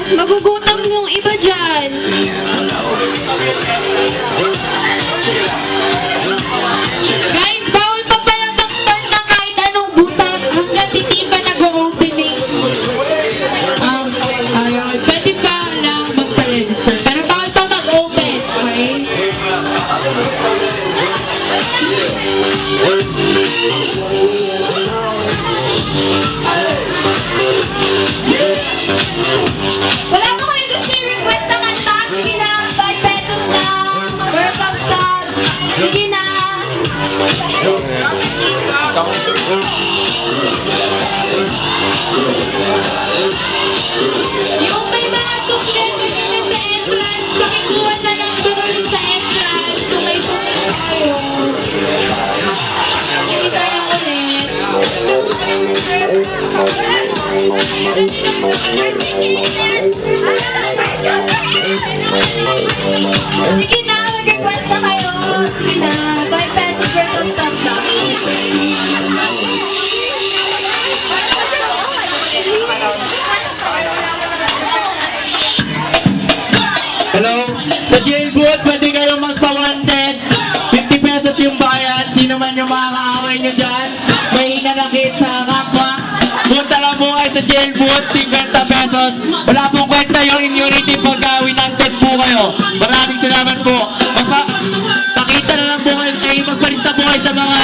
Magugutom yung iba dyan. Guys, bawal pa pala mag-start na kahit anong butas hanggang hindi pa nag-opening. Pwede pa lang mag-register. Pero bawal pa mag-open, okay? Wala mo kayo gusto i-request na kanta? Sige na, 5 pesos na. Welcome song. Sige na. Yung may mga suklete nyo sa entrance, pakikuha na lang doon sa entrance. Kung may suklete kayo. Sige tayo ulit. Sige na, mag-request na kayo. Sige na, 5 pesos worth of stuff lang. Hello? Sa jailboot, pwede kayong magpa-wanted. 50 pesos yung bayad. Sino man yung makakaaway nyo dyan? May hinanakit sa kapwa. Punta lang po kayo sa jailboot, 50 pesos. Wala pong kwenta yung immunity pagka winanted po kayo. Maraming salamat po. Pakita na lang po kayo. Magpalista po kayo sa mga